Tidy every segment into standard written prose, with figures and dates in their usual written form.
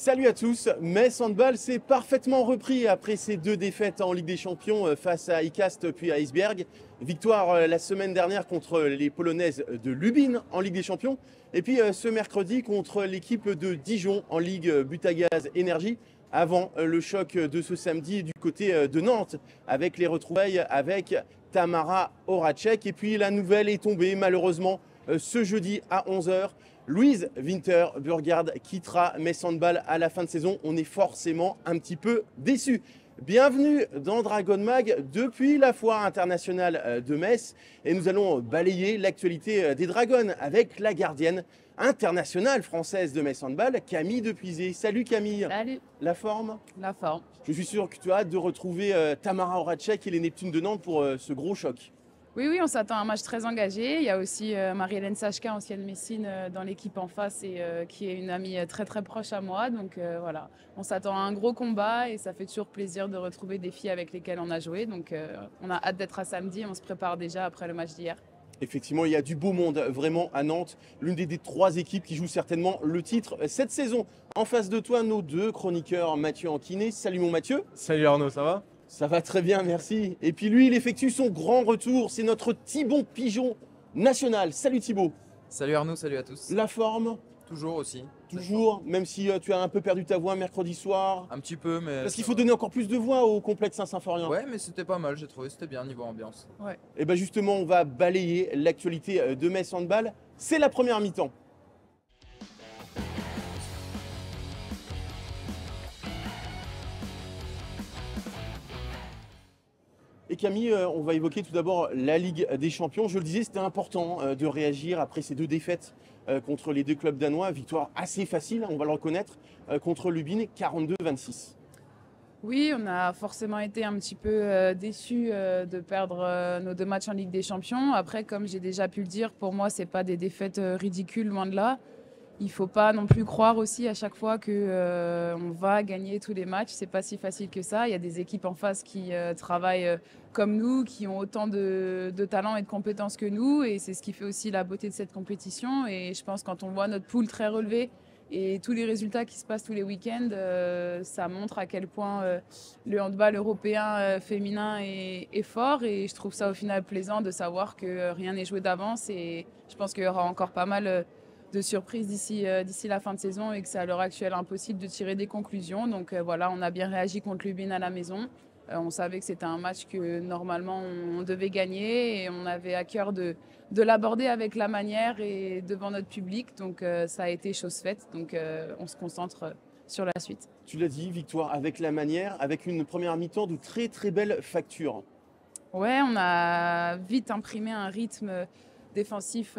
Salut à tous, Metz Handball s'est parfaitement repris après ses deux défaites en Ligue des Champions face à ICAST puis à Iceberg. Victoire la semaine dernière contre les Polonaises de Lubin en Ligue des Champions. Et puis ce mercredi contre l'équipe de Dijon en Ligue Butagaz Énergie. Avant le choc de ce samedi du côté de Nantes avec les retrouvailles avec Tamara Horacek. Et puis la nouvelle est tombée malheureusement ce jeudi à 11h. Louise Winter-Burgard quittera Metz Handball à la fin de saison. On est forcément un petit peu déçus. Bienvenue dans Dragon Mag depuis la foire internationale de Metz. Et nous allons balayer l'actualité des Dragons avec la gardienne internationale française de Metz Handball, Camille Depuisé. Salut Camille. Salut. La forme? La forme. Je suis sûr que tu as hâte de retrouver Tamara Horacek et les Neptunes de Nantes pour ce gros choc. Oui, on s'attend à un match très engagé. Il y a aussi Marie-Hélène Sachka, ancienne Messine, dans l'équipe en face et qui est une amie très très proche à moi. Donc voilà, on s'attend à un gros combat et ça fait toujours plaisir de retrouver des filles avec lesquelles on a joué. Donc on a hâte d'être à samedi. On se prépare déjà après le match d'hier. Effectivement, il y a du beau monde vraiment à Nantes. L'une des trois équipes qui joue certainement le titre cette saison. En face de toi, nos deux chroniqueurs, Mathieu Anquinet. Salut mon Mathieu. Salut Arnaud, ça va? Ça va très bien, merci. Et puis lui, il effectue son grand retour. C'est notre Thibon Pigeon national. Salut Thibaut. Salut Arnaud, salut à tous. La forme? Toujours aussi. Toujours, même si tu as un peu perdu ta voix mercredi soir. Un petit peu, mais... Parce qu'il faut donner encore plus de voix au complexe Saint-Symphorien. Ouais, mais c'était pas mal, j'ai trouvé, c'était bien niveau ambiance. Ouais. Et bien justement, on va balayer l'actualité de Metz Handball. C'est la première mi-temps. Et Camille, on va évoquer tout d'abord la Ligue des Champions. Je le disais, c'était important de réagir après ces deux défaites contre les deux clubs danois. Victoire assez facile, on va le reconnaître, contre Lubin, 42-26. Oui, on a forcément été un petit peu déçus de perdre nos deux matchs en Ligue des Champions. Après, comme j'ai déjà pu le dire, pour moi, c'est pas des défaites ridicules, loin de là. Il ne faut pas non plus croire aussi à chaque fois qu'on va gagner tous les matchs. C'est pas si facile que ça. Il y a des équipes en face qui travaillent comme nous, qui ont autant de talent et de compétences que nous. Et c'est ce qui fait aussi la beauté de cette compétition. Et je pense quand on voit notre poule très relevée et tous les résultats qui se passent tous les week-ends, ça montre à quel point le handball européen féminin est fort. Et je trouve ça au final plaisant de savoir que rien n'est joué d'avance. Et je pense qu'il y aura encore pas mal de surprises d'ici la fin de saison et que c'est à l'heure actuelle impossible de tirer des conclusions. Donc voilà, on a bien réagi contre Lubin à la maison. On savait que c'était un match que normalement on devait gagner et on avait à cœur de l'aborder avec la manière et devant notre public. Donc ça a été chose faite. Donc on se concentre sur la suite. Tu l'as dit, victoire avec la manière, avec une première mi-temps de très très belle facture. Ouais, on a vite imprimé un rythme défensif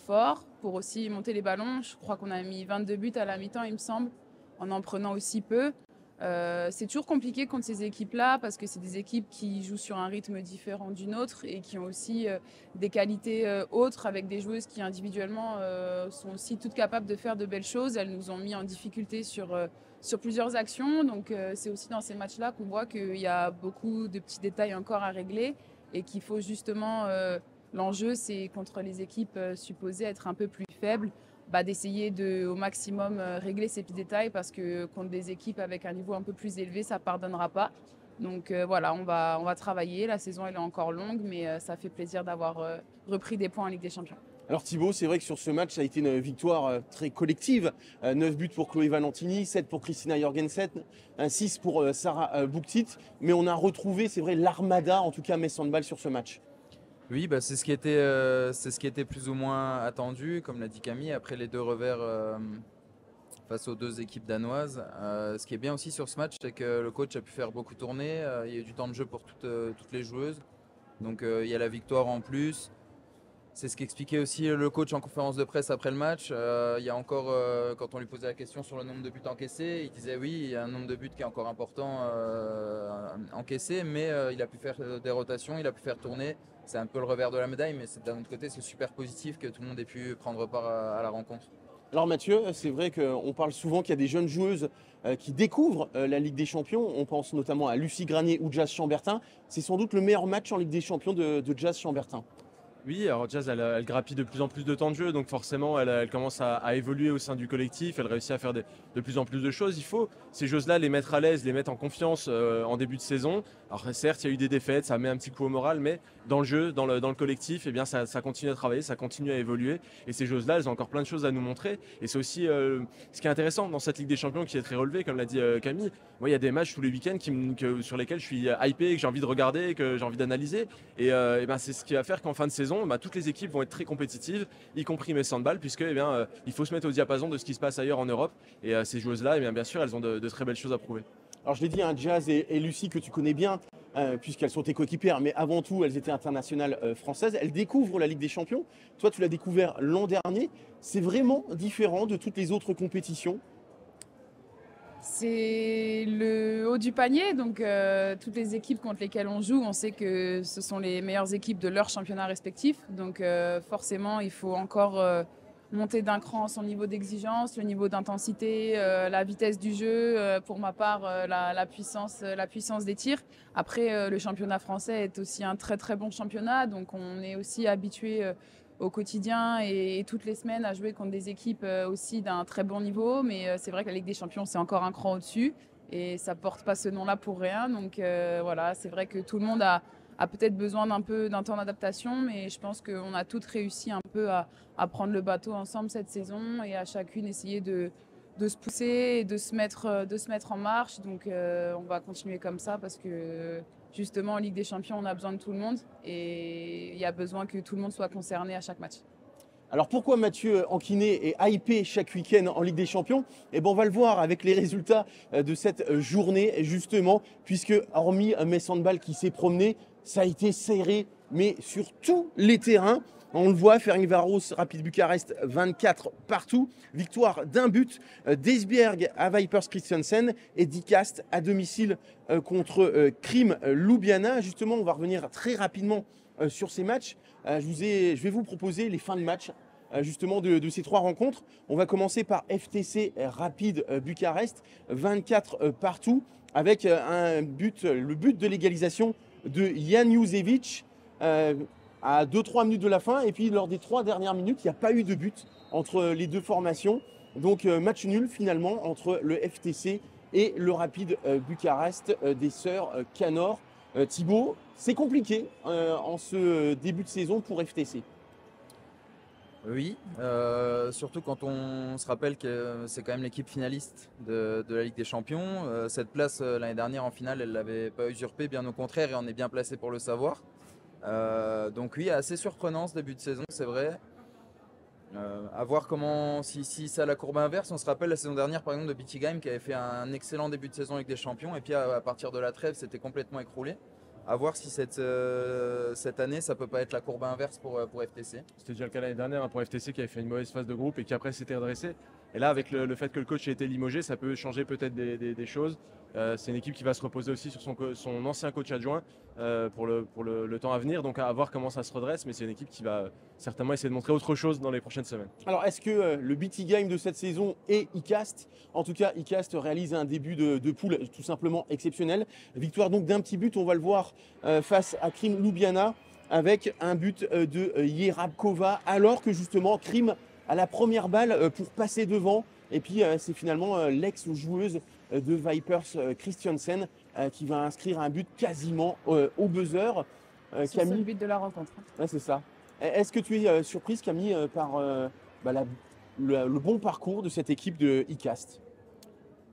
fort pour aussi monter les ballons. Je crois qu'on a mis 22 buts à la mi-temps, il me semble, en prenant aussi peu. C'est toujours compliqué contre ces équipes-là parce que c'est des équipes qui jouent sur un rythme différent d'une autre et qui ont aussi des qualités autres avec des joueuses qui individuellement sont aussi toutes capables de faire de belles choses. Elles nous ont mis en difficulté sur plusieurs actions. Donc c'est aussi dans ces matchs-là qu'on voit qu'il y a beaucoup de petits détails encore à régler et qu'il faut justement... L'enjeu, c'est contre les équipes supposées être un peu plus faibles, d'essayer de, au maximum, régler ces petits détails parce que contre des équipes avec un niveau un peu plus élevé, ça ne pardonnera pas. Donc voilà, on va travailler. La saison, elle est encore longue, mais ça fait plaisir d'avoir repris des points en Ligue des Champions. Alors Thibaut, c'est vrai que sur ce match, ça a été une victoire très collective. 9 buts pour Chloé Valentini, 7 pour Christina Jorgensen, 6 pour Sarah Bouktit. Mais on a retrouvé, c'est vrai, l'armada, en tout cas Metz Handball sur ce match. Oui, c'est ce qui était plus ou moins attendu, comme l'a dit Camille, après les deux revers face aux deux équipes danoises. Ce qui est bien aussi sur ce match, c'est que le coach a pu faire beaucoup tourner. Il y a eu du temps de jeu pour toutes les joueuses. Donc il y a la victoire en plus. C'est ce qu'expliquait aussi le coach en conférence de presse après le match. Il y a encore, quand on lui posait la question sur le nombre de buts encaissés, il disait oui, il y a un nombre de buts qui est encore important encaissé, mais il a pu faire des rotations, il a pu faire tourner. C'est un peu le revers de la médaille, mais d'un autre côté, c'est super positif que tout le monde ait pu prendre part à la rencontre. Alors Mathieu, c'est vrai qu'on parle souvent qu'il y a des jeunes joueuses qui découvrent la Ligue des Champions. On pense notamment à Lucie Granier ou Jazz Chambertin. C'est sans doute le meilleur match en Ligue des Champions de Jazz Chambertin. Oui, alors Jazz, elle grappille de plus en plus de temps de jeu, donc forcément, elle commence à évoluer au sein du collectif, elle réussit à faire de plus en plus de choses. Il faut ces choses-là les mettre à l'aise, les mettre en confiance en début de saison. Alors certes, il y a eu des défaites, ça met un petit coup au moral, mais dans le jeu, dans le collectif, eh bien, ça continue à travailler, ça continue à évoluer. Et ces choses-là, elles ont encore plein de choses à nous montrer. Et c'est aussi ce qui est intéressant dans cette Ligue des Champions qui est très relevée, comme l'a dit Camille. Moi, il y a des matchs tous les week-ends sur lesquels je suis hypé, que j'ai envie de regarder, que j'ai envie d'analyser. Et ben, c'est ce qui va faire qu'en fin de saison, bah, toutes les équipes vont être très compétitives, y compris mes handball, puisque eh bien, il faut se mettre au diapason de ce qui se passe ailleurs en Europe. Et ces joueuses-là, eh bien sûr, elles ont de très belles choses à prouver. Alors je l'ai dit, Jazz et Lucie que tu connais bien, puisqu'elles sont tes coéquipières, mais avant tout, elles étaient internationales françaises. Elles découvrent la Ligue des Champions. Toi, tu l'as découvert l'an dernier. C'est vraiment différent de toutes les autres compétitions. C'est le haut du panier, donc toutes les équipes contre lesquelles on joue, on sait que ce sont les meilleures équipes de leur championnat respectif. Donc forcément, il faut encore monter d'un cran son niveau d'exigence, le niveau d'intensité, la vitesse du jeu, pour ma part, la puissance des tirs. Après, le championnat français est aussi un très très bon championnat, donc on est aussi habitué au quotidien et toutes les semaines à jouer contre des équipes aussi d'un très bon niveau. Mais c'est vrai que la Ligue des Champions, c'est encore un cran au-dessus et ça porte pas ce nom-là pour rien. Donc voilà, c'est vrai que tout le monde a peut-être besoin d'un temps d'adaptation, mais je pense qu'on a toutes réussi un peu à prendre le bateau ensemble cette saison et à chacune essayer de se pousser et de se mettre en marche. Donc on va continuer comme ça parce que justement en Ligue des Champions, on a besoin de tout le monde et il y a besoin que tout le monde soit concerné à chaque match. Alors pourquoi Mathieu Anquinet est hypé chaque week-end en Ligue des Champions? Eh ben on va le voir avec les résultats de cette journée justement, puisque hormis Metz Handball qui s'est promené, ça a été serré, mais sur tous les terrains. On le voit, Ferencváros, Rapid Bucarest, 24 partout. Victoire d'un but d'Esbjerg à Vipers Christiansen et d'Icast à domicile contre Krim Ljubljana. Justement, on va revenir très rapidement sur ces matchs. Je vais vous proposer les fins de match justement de ces trois rencontres. On va commencer par FTC Rapid Bucarest, 24 partout, avec le but de l'égalisation de Jan Jusevic à 2-3 minutes de la fin. Et puis lors des 3 dernières minutes, il n'y a pas eu de but entre les deux formations. Donc match nul finalement entre le FTC et le Rapid Bucarest des sœurs Canor. Thibaut, c'est compliqué en ce début de saison pour FTC. Oui, surtout quand on se rappelle que c'est quand même l'équipe finaliste de la Ligue des Champions. Cette place l'année dernière en finale, elle ne l'avait pas usurpée, bien au contraire, et on est bien placé pour le savoir. Donc oui, assez surprenant ce début de saison, c'est vrai. À voir comment, si ça a la courbe inverse. On se rappelle la saison dernière par exemple de Bietigheim qui avait fait un excellent début de saison avec des champions et puis à partir de la trêve c'était complètement écroulé. À voir si cette année ça peut pas être la courbe inverse pour FTC. C'était déjà le cas l'année dernière pour FTC qui avait fait une mauvaise phase de groupe et qui après s'était redressé. Et là, avec le fait que le coach ait été limogé, ça peut changer peut-être des choses. C'est une équipe qui va se reposer aussi sur son ancien coach adjoint pour le temps à venir. Donc à voir comment ça se redresse. Mais c'est une équipe qui va certainement essayer de montrer autre chose dans les prochaines semaines. Alors est-ce que le Bietigheim de cette saison est Icast? En tout cas, Icast réalise un début de poule tout simplement exceptionnel. Victoire donc d'un petit but, on va le voir face à Krim Ljubljana avec un but de Jerabkova alors que justement Krim a la première balle pour passer devant. Et puis c'est finalement l'ex-joueuse de Vipers Christiansen qui va inscrire un but quasiment au buzzer. C'est le seul but de la rencontre. Ouais, c'est ça. Est-ce que tu es surprise, Camille, par le bon parcours de cette équipe de Icast?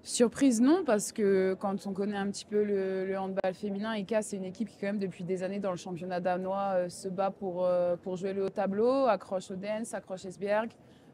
Surprise non, parce que quand on connaît un petit peu le handball féminin, Icast c'est une équipe qui quand même depuis des années dans le championnat danois se bat pour jouer le haut tableau, accroche Odense, accroche Esbjerg.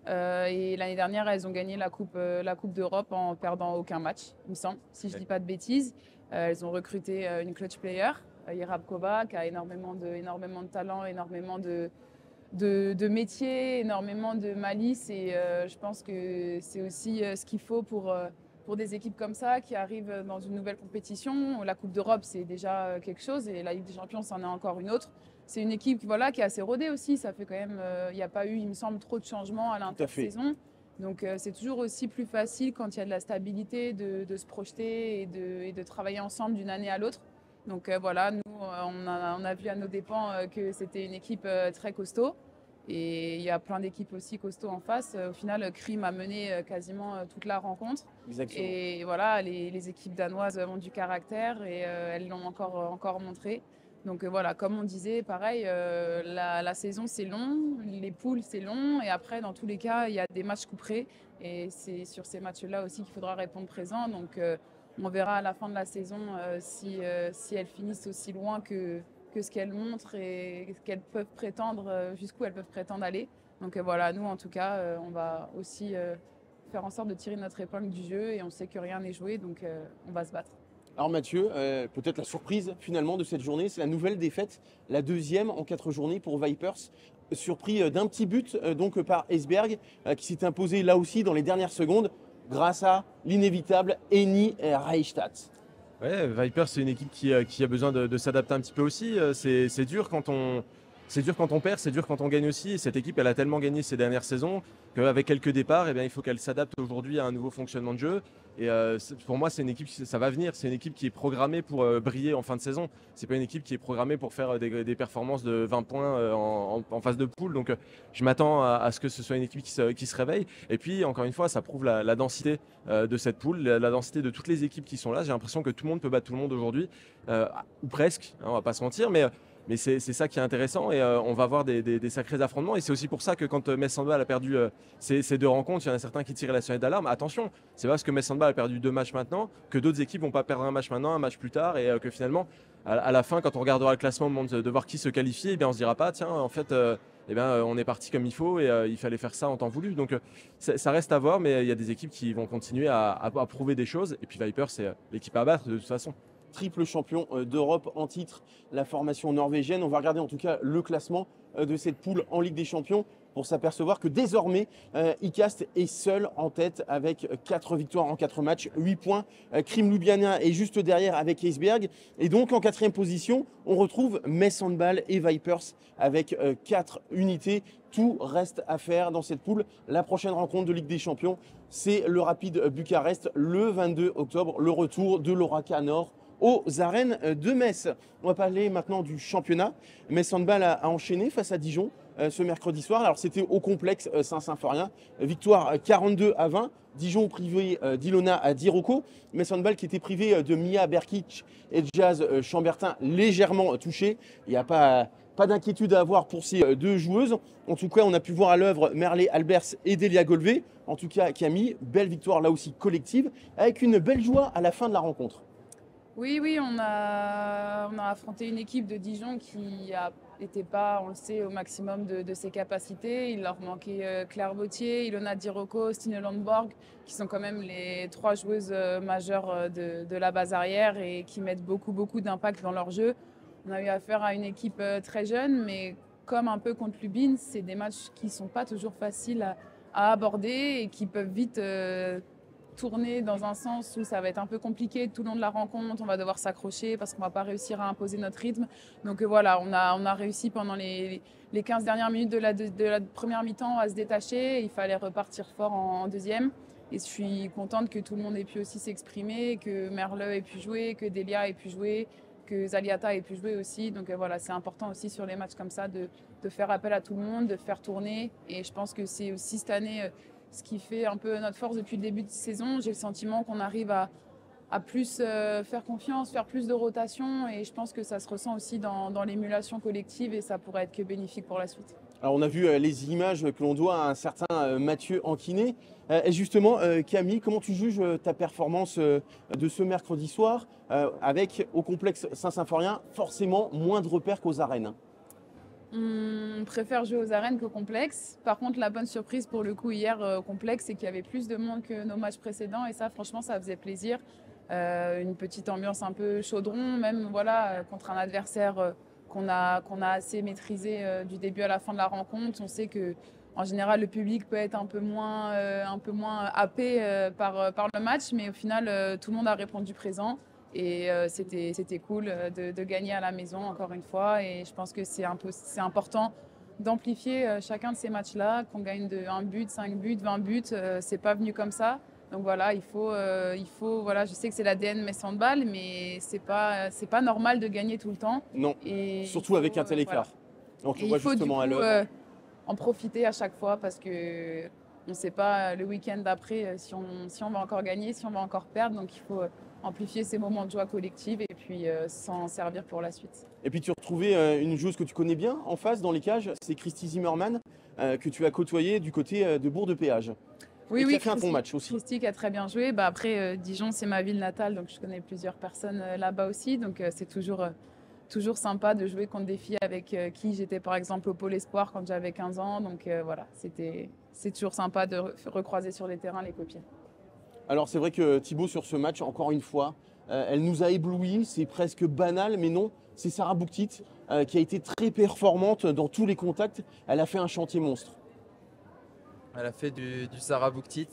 Et l'année dernière, elles ont gagné la coupe d'Europe en perdant aucun match, il me semble, si je ne dis pas de bêtises. Elles ont recruté une clutch player, Jerabkova, qui a énormément de talent, énormément de métier, énormément de malice. Et je pense que c'est aussi ce qu'il faut pour des équipes comme ça qui arrivent dans une nouvelle compétition. La Coupe d'Europe, c'est déjà quelque chose et la Ligue des Champions, c'en est encore une autre. C'est une équipe qui est assez rodée aussi. Ça fait quand même, il n'y a pas eu, il me semble, trop de changements à l'intersaison. Donc c'est toujours aussi plus facile quand il y a de la stabilité de se projeter et de travailler ensemble d'une année à l'autre. Donc voilà, nous, on a vu à nos dépens que c'était une équipe très costaud. Et il y a plein d'équipes aussi costauds en face. Au final, Krim a mené quasiment toute la rencontre. Exactement. Et voilà, les équipes danoises ont du caractère et elles l'ont encore montré. Donc voilà, comme on disait, pareil, la saison c'est long, les poules c'est long. Et après, dans tous les cas, il y a des matchs couperés. Et c'est sur ces matchs-là aussi qu'il faudra répondre présent. Donc on verra à la fin de la saison si elles finissent aussi loin que ce qu'elles montrent et ce qu'elles peuvent prétendre, jusqu'où elles peuvent prétendre aller. Donc voilà, nous en tout cas, on va aussi faire en sorte de tirer notre épingle du jeu et on sait que rien n'est joué, donc on va se battre. Alors Mathieu, peut-être la surprise finalement de cette journée, c'est la nouvelle défaite, la deuxième en 4 journées pour Vipers, surpris d'un petit but donc par Esbjerg, qui s'est imposé là aussi dans les dernières secondes grâce à l'inévitable Eni Reichstadt. Ouais, Viper, c'est une équipe qui a besoin de s'adapter un petit peu aussi. C'est dur quand on perd, c'est dur quand on gagne aussi. Et cette équipe, elle a tellement gagné ces dernières saisons qu'avec quelques départs, eh bien, il faut qu'elle s'adapte aujourd'hui à un nouveau fonctionnement de jeu. Et pour moi, c'est une équipe, ça va venir. C'est une équipe qui est programmée pour briller en fin de saison. C'est pas une équipe qui est programmée pour faire des performances de 20 points en phase de poule. Donc, je m'attends à ce que ce soit une équipe qui se réveille. Et puis, encore une fois, ça prouve la densité de cette poule, la densité de toutes les équipes qui sont là. J'ai l'impression que tout le monde peut battre tout le monde aujourd'hui, ou presque. Hein, on va pas se mentir, mais c'est ça qui est intéressant et on va avoir des sacrés affrontements. Et c'est aussi pour ça que quand Metz Handball a perdu ces 2 rencontres, il y en a certains qui tirent la sonnette d'alarme. Attention, c'est parce que Metz Handball a perdu 2 matchs maintenant que d'autres équipes vont pas perdre un match maintenant, un match plus tard. Et que finalement, à la fin, quand on regardera le classement au moment de voir qui se qualifie, eh bien, on se dira pas, tiens, en fait, on est parti comme il faut et il fallait faire ça en temps voulu. Donc ça reste à voir, mais il y a des équipes qui vont continuer à prouver des choses. Et puis Viper, c'est l'équipe à battre de toute façon. Triple champion d'Europe en titre, la formation norvégienne. On va regarder en tout cas le classement de cette poule en Ligue des Champions pour s'apercevoir que désormais, ICAST est seul en tête avec 4 victoires en 4 matchs, 8 points. Krim Ljubljana est juste derrière avec Esbjerg. Et donc en 4e position, on retrouve Metz Handball et Vipers avec 4 unités. Tout reste à faire dans cette poule. La prochaine rencontre de Ligue des Champions, c'est le Rapid Bucarest le 22 octobre, le retour de l'Oraca Nord aux arènes de Metz. On va parler maintenant du championnat. Metz Handball a enchaîné face à Dijon ce mercredi soir. Alors c'était au complexe Saint-Symphorien. Victoire 42-20. Dijon privé d'Ilona Diroko. Metz Handball qui était privé de Mia Berkic et de Jazz Chambertin légèrement touchés. Il n'y a pas d'inquiétude à avoir pour ces 2 joueuses. En tout cas, on a pu voir à l'œuvre Merle Albers et Delia Golvé. En tout cas, Camille, belle victoire là aussi collective avec une belle joie à la fin de la rencontre. Oui, on a affronté une équipe de Dijon qui n'était pas, on le sait, au maximum de ses capacités. Il leur manquait Claire Bautier, Ilona Diroko, Stine Landborg, qui sont quand même les 3 joueuses majeures de la base arrière et qui mettent beaucoup d'impact dans leur jeu. On a eu affaire à une équipe très jeune, mais comme un peu contre Lubin, c'est des matchs qui ne sont pas toujours faciles à aborder et qui peuvent vite tourner dans un sens où ça va être un peu compliqué tout le long de la rencontre. On va devoir s'accrocher parce qu'on ne va pas réussir à imposer notre rythme. Donc voilà, on a réussi pendant les 15 dernières minutes de la première mi-temps à se détacher. Il fallait repartir fort en deuxième. Et je suis contente que tout le monde ait pu aussi s'exprimer, que Merle ait pu jouer, que Delia ait pu jouer, que Zaliata ait pu jouer aussi. Donc voilà, c'est important aussi sur les matchs comme ça de faire appel à tout le monde, de faire tourner. Et je pense que c'est aussi cette année ce qui fait un peu notre force depuis le début de saison. J'ai le sentiment qu'on arrive à plus faire confiance, faire plus de rotation. Et je pense que ça se ressent aussi dans l'émulation collective et ça pourrait être que bénéfique pour la suite. Alors on a vu les images que l'on doit à un certain Mathieu Anquinet. Et justement, Camille, comment tu juges ta performance de ce mercredi soir avec au complexe Saint-Symphorien forcément moins de repères qu'aux arènes? On préfère jouer aux arènes qu'au complexe. Par contre, la bonne surprise pour le coup hier au complexe, c'est qu'il y avait plus de monde que nos matchs précédents. Et ça, franchement, ça faisait plaisir. Une petite ambiance un peu chaudron, même voilà, contre un adversaire qu'on a assez maîtrisé du début à la fin de la rencontre. On sait que en général, le public peut être un peu moins happé par le match, mais au final, tout le monde a répondu présent. Et c'était cool de gagner à la maison, encore une fois. Et je pense que c'est important d'amplifier chacun de ces matchs-là, qu'on gagne de 1 but, 5 buts, 20 buts. C'est pas venu comme ça. Donc voilà, voilà, je sais que c'est l'ADN Metz Handball, mais c'est pas normal de gagner tout le temps. Non, Et surtout avec un tel écart. On te Et voit il faut du justement coup à l'œuvre. en profiter à chaque fois parce que on ne sait pas le week-end d'après si on va encore gagner, si on va encore perdre. Donc il faut amplifier ces moments de joie collective et puis s'en servir pour la suite. Et puis tu retrouvais une joueuse que tu connais bien en face dans les cages, c'est Christy Zimmermann, que tu as côtoyée du côté de Bourg-de-Péage. Et qui a fait un bon match aussi. Christy qui a très bien joué. Bah, après, Dijon, c'est ma ville natale, donc je connais plusieurs personnes là-bas aussi. Donc c'est toujours sympa de jouer contre des filles avec qui j'étais par exemple au Pôle Espoir quand j'avais 15 ans. Donc voilà, c'est toujours sympa de recroiser sur les terrains les copines. Alors c'est vrai que Thibaut sur ce match, encore une fois, elle nous a éblouis, c'est presque banal, mais non, c'est Sarah Bouktit qui a été très performante dans tous les contacts. Elle a fait un chantier monstre. Elle a fait du Sarah Bouktit.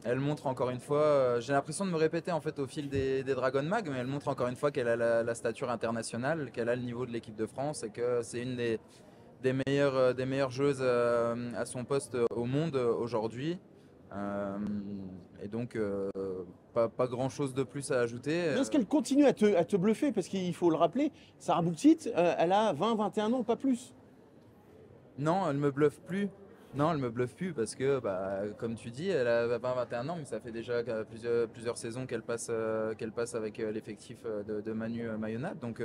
Elle montre encore une fois, j'ai l'impression de me répéter en fait au fil des Dragon Mag, mais elle montre encore une fois qu'elle a la stature internationale, qu'elle a le niveau de l'équipe de France et que c'est une des meilleures joueuses à son poste au monde aujourd'hui. Et donc, pas grand chose de plus à ajouter. Est-ce qu'elle continue à te bluffer? Parce qu'il faut le rappeler, Sarah Bouktit, elle a 20-21 ans, pas plus. Non, elle me bluffe plus. Non, elle me bluffe plus parce que, comme tu dis, elle a 20-21 ans, mais ça fait déjà plusieurs saisons qu'elle passe avec l'effectif de Manu Mayonnaise. Donc,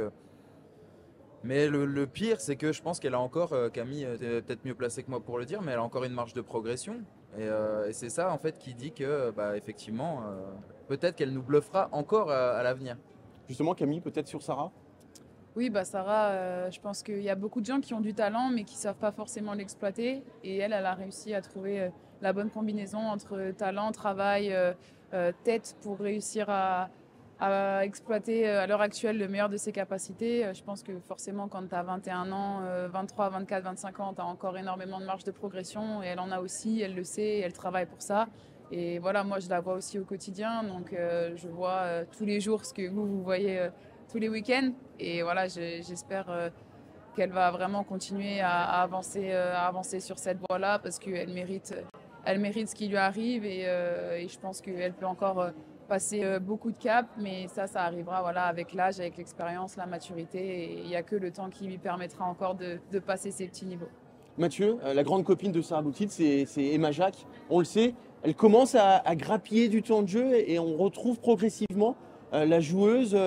mais le pire, c'est que je pense qu'elle a encore, Camille est peut-être mieux placée que moi pour le dire, mais elle a encore une marge de progression. Et c'est ça, en fait, qui dit que, effectivement, peut-être qu'elle nous bluffera encore à l'avenir. Justement, Camille, peut-être sur Sarah? Oui, bah Sarah, je pense qu'il y a beaucoup de gens qui ont du talent mais qui ne savent pas forcément l'exploiter. Et elle a réussi à trouver la bonne combinaison entre talent, travail, tête pour réussir à exploiter à l'heure actuelle le meilleur de ses capacités. Je pense que forcément quand tu as 21 ans, 23, 24, 25 ans, tu as encore énormément de marge de progression. Et elle en a aussi, elle le sait, et elle travaille pour ça. Et voilà, moi je la vois aussi au quotidien. Donc je vois tous les jours ce que vous voyez tous les week-ends. Et voilà, j'espère qu'elle va vraiment continuer à avancer sur cette voie-là parce qu'elle mérite ce qui lui arrive et je pense qu'elle peut encore passer beaucoup de caps, mais ça arrivera voilà, avec l'âge, avec l'expérience, la maturité et il n'y a que le temps qui lui permettra encore de passer ces petits niveaux. Mathieu, la grande copine de Sarah Bouktit, c'est Emma Jacques. On le sait, elle commence à grappiller du temps de jeu et on retrouve progressivement la joueuse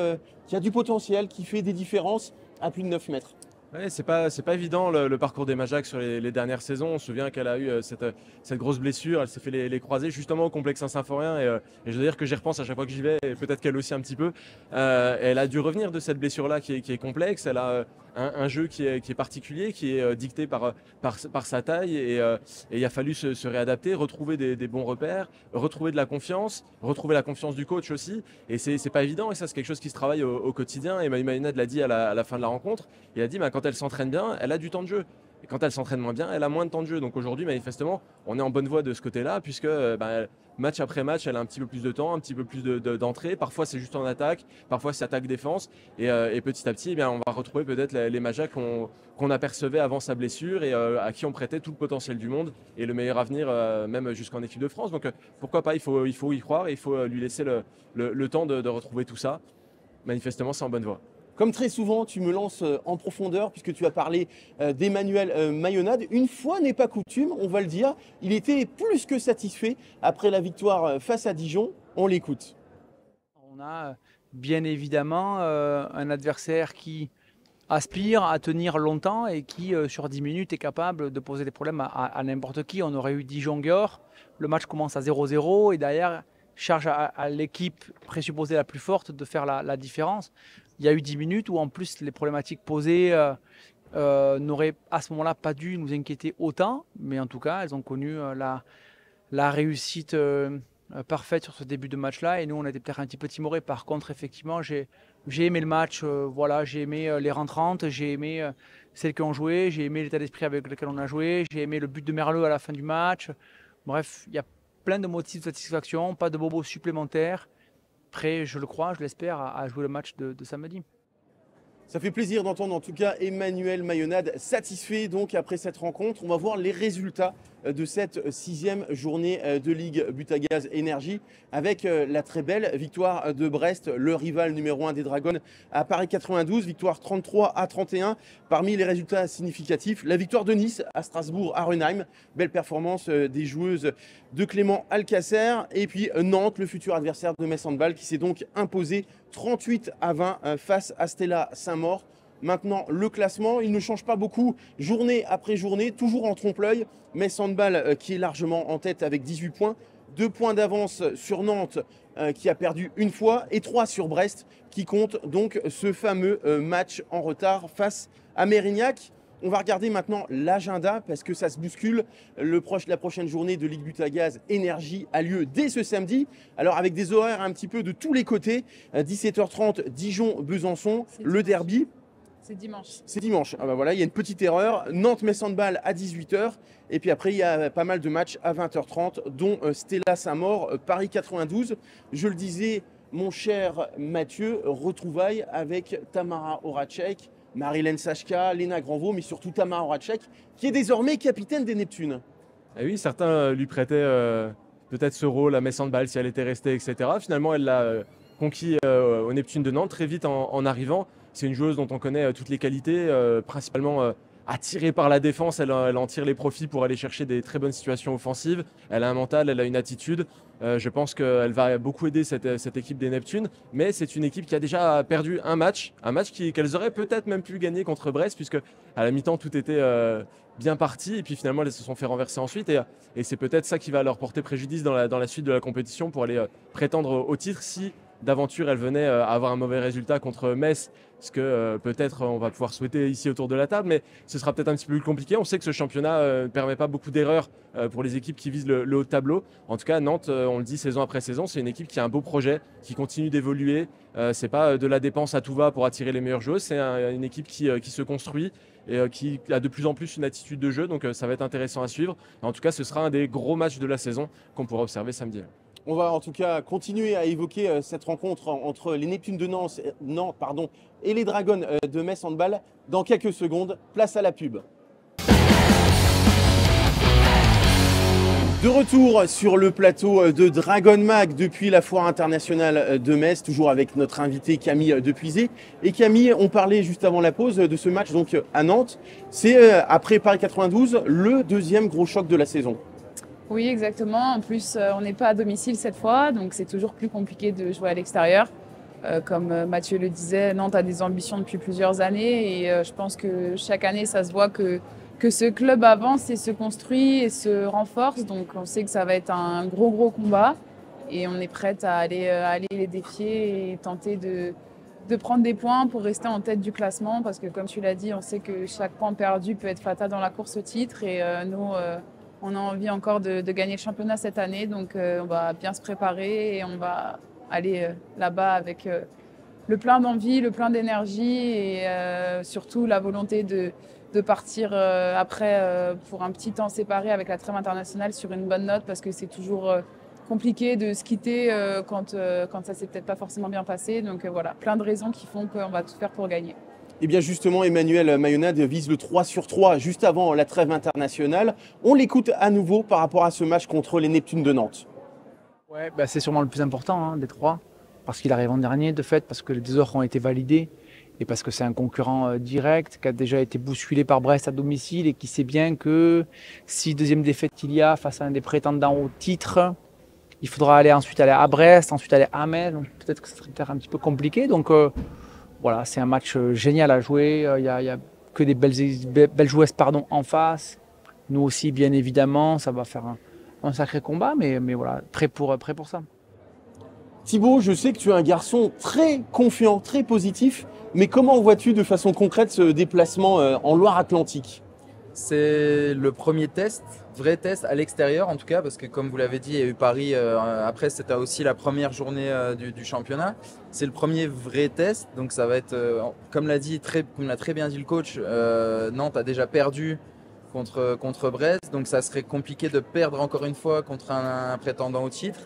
qui a du potentiel, qui fait des différences à plus de 9 mètres. Ouais, c'est pas évident le parcours d'Emma Jacques sur les dernières saisons. On se souvient qu'elle a eu cette grosse blessure, elle s'est fait les croisés justement au complexe Saint-Symphorien et je dois dire que j'y repense à chaque fois que j'y vais et peut-être qu'elle aussi un petit peu. Elle a dû revenir de cette blessure-là qui est complexe. Elle a un jeu qui est particulier, qui est dicté par sa taille et il a fallu se réadapter, retrouver des bons repères, retrouver de la confiance, retrouver la confiance du coach aussi. Et c'est pas évident et ça c'est quelque chose qui se travaille au quotidien. Et Manu Mayonnaise l'a dit à la fin de la rencontre. Il a dit quand elle s'entraîne bien, elle a du temps de jeu. Et quand elle s'entraîne moins bien, elle a moins de temps de jeu. Donc aujourd'hui, manifestement, on est en bonne voie de ce côté-là, puisque match après match, elle a un petit peu plus de temps, un petit peu plus d'entrée. Parfois, c'est juste en attaque, parfois, c'est attaque-défense. Et petit à petit, on va retrouver peut-être les Maja qu'on apercevait avant sa blessure et à qui on prêtait tout le potentiel du monde et le meilleur avenir, même jusqu'en équipe de France. Donc pourquoi pas, il faut y croire et il faut lui laisser le temps de retrouver tout ça. Manifestement, c'est en bonne voie. Comme très souvent, tu me lances en profondeur puisque tu as parlé d'Emmanuel Mayonnaise. Une fois n'est pas coutume, on va le dire, il était plus que satisfait après la victoire face à Dijon. On l'écoute. On a bien évidemment un adversaire qui aspire à tenir longtemps et qui, sur 10 minutes, est capable de poser des problèmes à n'importe qui. On aurait eu Dijon-Gahors, le match commence à 0-0 et derrière, charge à l'équipe présupposée la plus forte de faire la différence. Il y a eu 10 minutes où en plus les problématiques posées n'auraient à ce moment-là pas dû nous inquiéter autant, mais en tout cas elles ont connu la réussite parfaite sur ce début de match-là et nous on était peut-être un petit peu timorés. Par contre effectivement j'ai aimé le match, voilà, j'ai aimé les rentrantes, j'ai aimé celles qui ont joué, j'ai aimé l'état d'esprit avec lequel on a joué, j'ai aimé le but de Merleux à la fin du match. Bref, il y a plein de motifs de satisfaction, pas de bobos supplémentaires. Prêt, je le crois, je l'espère, à jouer le match de samedi. Ça fait plaisir d'entendre en tout cas Emmanuel Mayonade satisfait donc après cette rencontre. On va voir les résultats de cette 6e journée de Ligue Butagaz Énergie avec la très belle victoire de Brest, le rival numéro 1 des Dragons à Paris 92, victoire 33-31. Parmi les résultats significatifs, la victoire de Nice à Strasbourg à Renheim, belle performance des joueuses de Clément Alcacer, et puis Nantes, le futur adversaire de Metz Handball qui s'est donc imposé 38-20 face à Stella Saint-Maur. Maintenant, le classement, il ne change pas beaucoup journée après journée, toujours en trompe-l'œil. Metz Handball qui est largement en tête avec 18 points, 2 points d'avance sur Nantes qui a perdu une fois et 3 sur Brest qui compte donc ce fameux match en retard face à Mérignac. On va regarder maintenant l'agenda parce que ça se bouscule. La prochaine journée de Ligue Butagaz Énergie a lieu dès ce samedi. Alors avec des horaires un petit peu de tous les côtés. 17h30 Dijon-Besançon, le derby. C'est dimanche. C'est dimanche. Ah bah voilà, il y a une petite erreur. Nantes-Metz Handball à 18h. Et puis après, il y a pas mal de matchs à 20h30, dont Stella Saint-Maur, Paris 92. Je le disais, mon cher Mathieu, retrouvailles avec Tamara Horacek, Marilène Sachka, Léna Granvaux, mais surtout Tamara Horacek, qui est désormais capitaine des Neptunes. Et oui, certains lui prêtaient peut-être ce rôle à Metz Handball si elle était restée, etc. Finalement, elle l'a conquis au Neptune de Nantes très vite en arrivant. C'est une joueuse dont on connaît toutes les qualités, principalement attirée par la défense. Elle en tire les profits pour aller chercher des très bonnes situations offensives. Elle a un mental, elle a une attitude. Je pense qu'elle va beaucoup aider cette équipe des Neptunes. Mais c'est une équipe qui a déjà perdu un match qu'elles auraient peut-être même pu gagner contre Brest, puisque à la mi-temps, tout était bien parti. Et puis finalement, elles se sont fait renverser ensuite. Et c'est peut-être ça qui va leur porter préjudice dans la suite de la compétition pour aller prétendre au titre si d'aventure elle venait à avoir un mauvais résultat contre Metz, ce que peut-être on va pouvoir souhaiter ici autour de la table, mais ce sera peut-être un petit peu plus compliqué. On sait que ce championnat ne permet pas beaucoup d'erreurs pour les équipes qui visent le haut de tableau. En tout cas, Nantes, on le dit saison après saison, c'est une équipe qui a un beau projet, qui continue d'évoluer. C'est pas de la dépense à tout va pour attirer les meilleurs joueurs, c'est une équipe qui se construit et qui a de plus en plus une attitude de jeu, donc ça va être intéressant à suivre. En tout cas, ce sera un des gros matchs de la saison qu'on pourra observer samedi. On va en tout cas continuer à évoquer cette rencontre entre les Neptunes de Nantes et les Dragons de Metz Handball dans quelques secondes. Place à la pub. De retour sur le plateau de Dragon Mag depuis la foire internationale de Metz, toujours avec notre invité Camille Depuisé. Et Camille, on parlait juste avant la pause de ce match donc à Nantes. C'est après Paris 92 le deuxième gros choc de la saison. Oui, exactement. En plus, on n'est pas à domicile cette fois, donc c'est toujours plus compliqué de jouer à l'extérieur. Comme Mathieu le disait, Nantes a des ambitions depuis plusieurs années et je pense que chaque année, ça se voit que ce club avance et se construit et se renforce. Donc on sait que ça va être un gros combat et on est prête à aller les défier et tenter de prendre des points pour rester en tête du classement parce que comme tu l'as dit, on sait que chaque point perdu peut être fatal dans la course au titre et nous... on a envie encore de gagner le championnat cette année, donc on va bien se préparer et on va aller là-bas avec le plein d'envie, le plein d'énergie et surtout la volonté de partir après pour un petit temps séparé avec la trêve internationale sur une bonne note parce que c'est toujours compliqué de se quitter quand ça s'est peut-être pas forcément bien passé. Donc voilà, plein de raisons qui font qu'on va tout faire pour gagner. Et bien justement, Emmanuel Mayonade vise le 3 sur 3 juste avant la trêve internationale. On l'écoute à nouveau par rapport à ce match contre les Neptunes de Nantes. Ouais, bah c'est sûrement le plus important des trois, parce qu'il arrive en dernier de fait, parce que les deux offres ont été validées et parce que c'est un concurrent direct qui a déjà été bousculé par Brest à domicile et qui sait bien que si deuxième défaite il y a face à un des prétendants au titre, il faudra ensuite aller à Brest, ensuite aller à Metz, donc peut-être que ça serait peut-être un petit peu compliqué. Donc voilà, c'est un match génial à jouer. Il y a que des belles joueuses en face. Nous aussi, bien évidemment, ça va faire un sacré combat, mais voilà, prêt pour ça. Thibaut, je sais que tu es un garçon très confiant, très positif, mais comment vois-tu de façon concrète ce déplacement en Loire-Atlantique ? C'est le premier test, vrai test à l'extérieur en tout cas, parce que comme vous l'avez dit, il y a eu Paris, après c'était aussi la première journée du championnat. C'est le premier vrai test, donc ça va être, comme l'a très bien dit le coach, Nantes a déjà perdu contre Brest, donc ça serait compliqué de perdre encore une fois contre un prétendant au titre.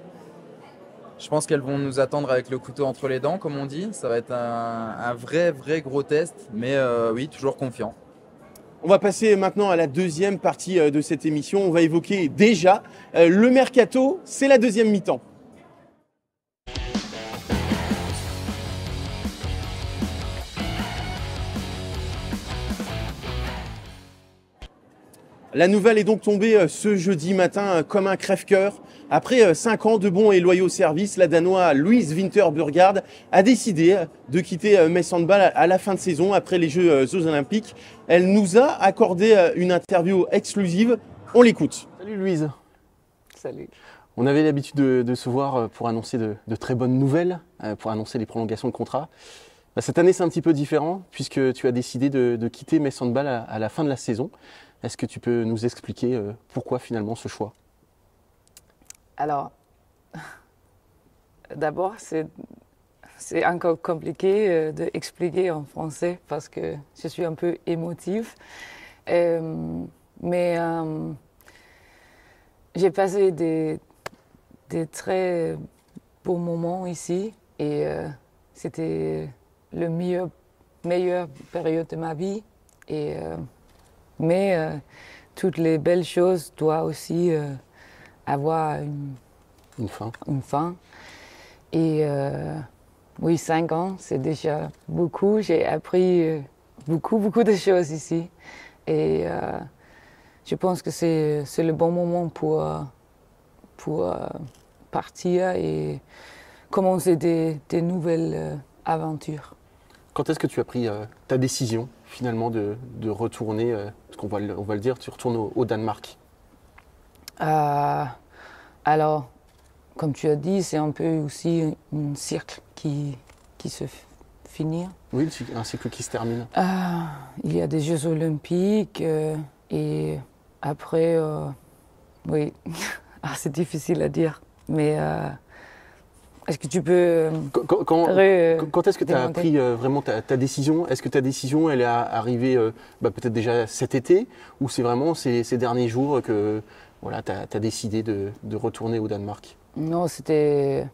Je pense qu'elles vont nous attendre avec le couteau entre les dents, comme on dit. Ça va être un vrai gros test, mais oui, toujours confiant. On va passer maintenant à la deuxième partie de cette émission. On va évoquer déjà le mercato, c'est la deuxième mi-temps. La nouvelle est donc tombée ce jeudi matin comme un crève-cœur. Après 5 ans de bons et loyaux services, la Danoise Louise Winter-Burgard a décidé de quitter Metz Handball à la fin de saison après les Jeux olympiques. Elle nous a accordé une interview exclusive. On l'écoute. Salut Louise. Salut. On avait l'habitude de se voir pour annoncer de très bonnes nouvelles, pour annoncer les prolongations de contrat. Cette année, c'est un petit peu différent puisque tu as décidé de quitter Metz Handball à la fin de la saison. Est-ce que tu peux nous expliquer pourquoi finalement ce choix? Alors, d'abord, c'est encore compliqué d'expliquer en français parce que je suis un peu émotive. Mais j'ai passé des très beaux moments ici et c'était le meilleure période de ma vie. Mais toutes les belles choses doivent aussi avoir une fin. Et oui, 5 ans, c'est déjà beaucoup. J'ai appris beaucoup de choses ici. Et je pense que c'est le bon moment pour partir et commencer des nouvelles aventures. Quand est-ce que tu as pris ta décision finalement de retourner, parce qu'on va le dire, tu retournes au Danemark? Alors, comme tu as dit, c'est un peu aussi un cycle qui se finit. Oui, un cycle qui se termine. Il y a des Jeux olympiques et après, oui, c'est difficile à dire, mais est-ce que tu peux... Quand est-ce que tu as pris vraiment ta décision? Est-ce que ta décision, elle est arrivée peut-être déjà cet été, ou c'est vraiment ces derniers jours que voilà, tu as décidé de retourner au Danemark? Non, c'était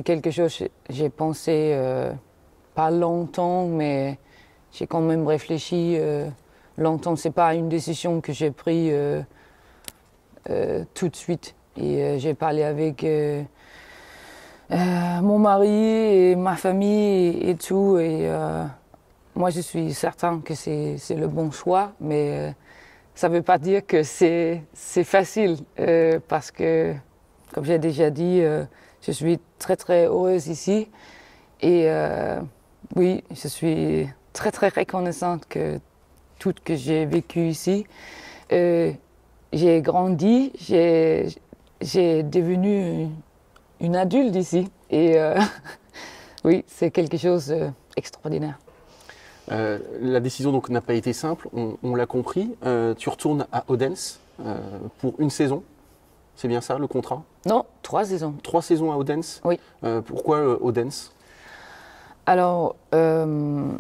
quelque chose, j'ai pensé pas longtemps, mais j'ai quand même réfléchi longtemps. C'est pas une décision que j'ai prise tout de suite. Et j'ai parlé avec mon mari et ma famille et tout. Et moi, je suis certain que c'est le bon choix, mais ça ne veut pas dire que c'est facile parce que, comme j'ai déjà dit, je suis très heureuse ici. Et oui, je suis très reconnaissante que tout ce que j'ai vécu ici. J'ai grandi, j'ai devenu une adulte ici. Et oui, c'est quelque chose d'extraordinaire. La décision donc n'a pas été simple, on l'a compris. Tu retournes à Odense pour une saison. C'est bien ça, le contrat? Non, 3 saisons. 3 saisons à Odense? Oui. Pourquoi Odense? Alors, je